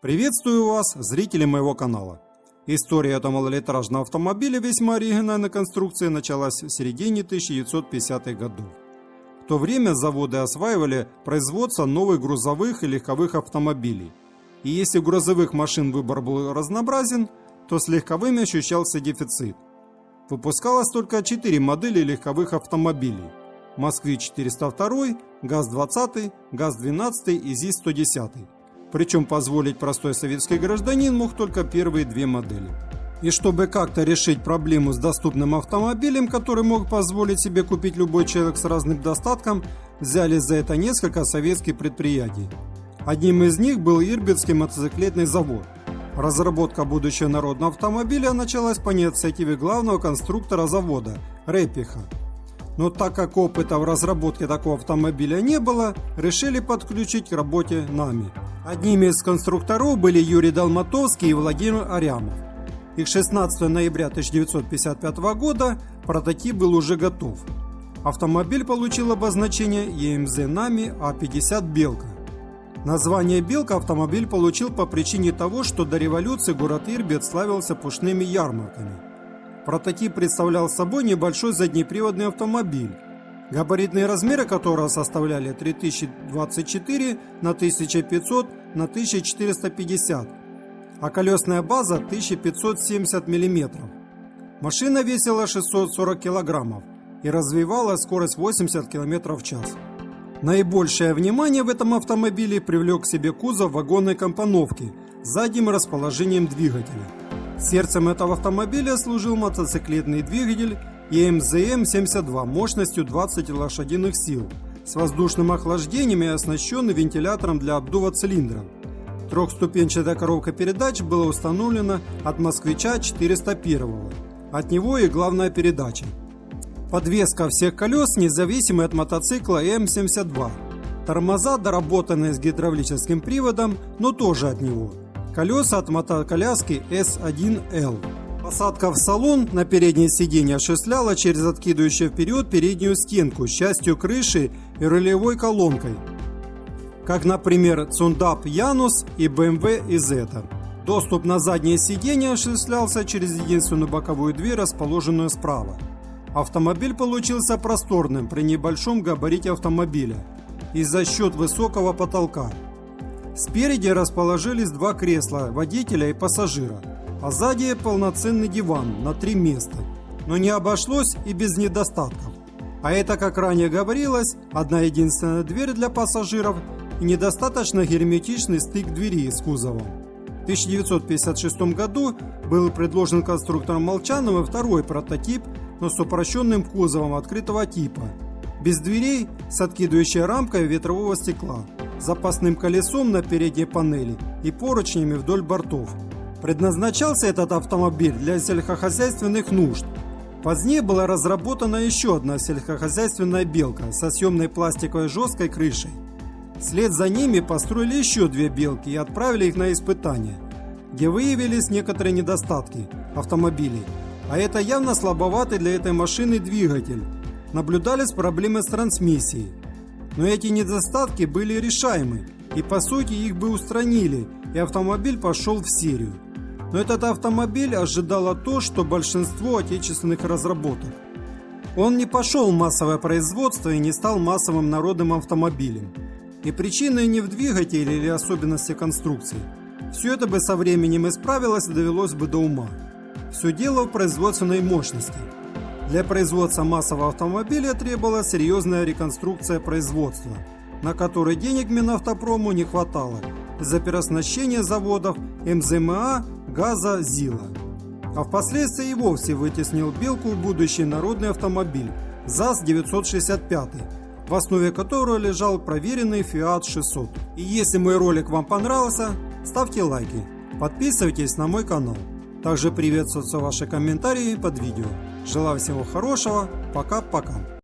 Приветствую вас, зрители моего канала. История этого малолитражного автомобиля весьма оригинальной конструкции началась в середине 1950-х годов. В то время заводы осваивали производство новых грузовых и легковых автомобилей. И если у грузовых машин выбор был разнообразен, то с легковыми ощущался дефицит. Выпускалось только 4 модели легковых автомобилей: Москвич-402, ГАЗ-20, ГАЗ-12 и ЗИС-110. Причем позволить простой советский гражданин мог только первые 2 модели. И чтобы как-то решить проблему с доступным автомобилем, который мог позволить себе купить любой человек с разным достатком, взяли за это несколько советских предприятий. Одним из них был Ирбитский мотоциклетный завод. Разработка будущего народного автомобиля началась по инициативе главного конструктора завода Репиха. Но так как опыта в разработке такого автомобиля не было, решили подключить к работе нами. Одними из конструкторов были Юрий Долматовский и Владимир Арямов. И к 16 ноября 1955 года прототип был уже готов. Автомобиль получил обозначение ЕМЗ НАМИ А-50 «Белка». Название «Белка» автомобиль получил по причине того, что до революции город Ирбит славился пушными ярмарками. Прототип представлял собой небольшой заднеприводный автомобиль, габаритные размеры которого составляли 3024 на 1500 на 1450, а колесная база 1570 мм. Машина весила 640 кг и развивала скорость 80 км в час. Наибольшее внимание в этом автомобиле привлек к себе кузов вагонной компоновки с задним расположением двигателя. Сердцем этого автомобиля служил мотоциклетный двигатель ЕМЗ-М-72 мощностью 20 лошадиных сил с воздушным охлаждением и оснащенный вентилятором для обдува цилиндров. Трехступенчатая коробка передач была установлена от Москвича 401. От него и главная передача. Подвеска всех колес независимая от мотоцикла М-72. Тормоза доработанные с гидравлическим приводом, но тоже от него. Колеса от мотоколяски С1Л. Посадка в салон на переднее сиденье осуществляла через откидывающую вперед переднюю стенку с частью крыши и рулевой колонкой, как, например, Цундап Янус и BMW Изета. Доступ на заднее сиденье осуществлялся через единственную боковую дверь, расположенную справа. Автомобиль получился просторным при небольшом габарите автомобиля и за счет высокого потолка. Спереди расположились 2 кресла водителя и пассажира, а сзади полноценный диван на 3 места. Но не обошлось и без недостатков. А это, как ранее говорилось, одна единственная дверь для пассажиров и недостаточно герметичный стык двери с кузовом. В 1956 году был предложен конструктором Молчановым второй прототип, но с упрощенным кузовом открытого типа, без дверей, с откидывающей рамкой ветрового стекла, запасным колесом на передней панели и поручнями вдоль бортов. Предназначался этот автомобиль для сельскохозяйственных нужд. Позднее была разработана еще одна сельскохозяйственная «Белка» со съемной пластиковой жесткой крышей. Вслед за ними построили еще 2 «Белки» и отправили их на испытания, где выявились некоторые недостатки автомобилей. А это явно слабоватый для этой машины двигатель. Наблюдались проблемы с трансмиссией. Но эти недостатки были решаемы, и по сути их бы устранили, и автомобиль пошел в серию. Но этот автомобиль ожидало то, что большинство отечественных разработок. Он не пошел в массовое производство и не стал массовым народным автомобилем. И причина не в двигателе или особенности конструкции. Все это бы со временем исправилось и довелось бы до ума. Все дело в производственной мощности. Для производства массового автомобиля требовалась серьезная реконструкция производства, на которой денег Минавтопрому не хватало из-за переоснащения заводов МЗМА, ГАЗа, ЗИЛа. А впоследствии и вовсе вытеснил «Белку» будущий народный автомобиль ЗАЗ-965, в основе которого лежал проверенный Fiat 600. И если мой ролик вам понравился, ставьте лайки, подписывайтесь на мой канал. Также приветствуются ваши комментарии под видео. Желаю всего хорошего. Пока-пока.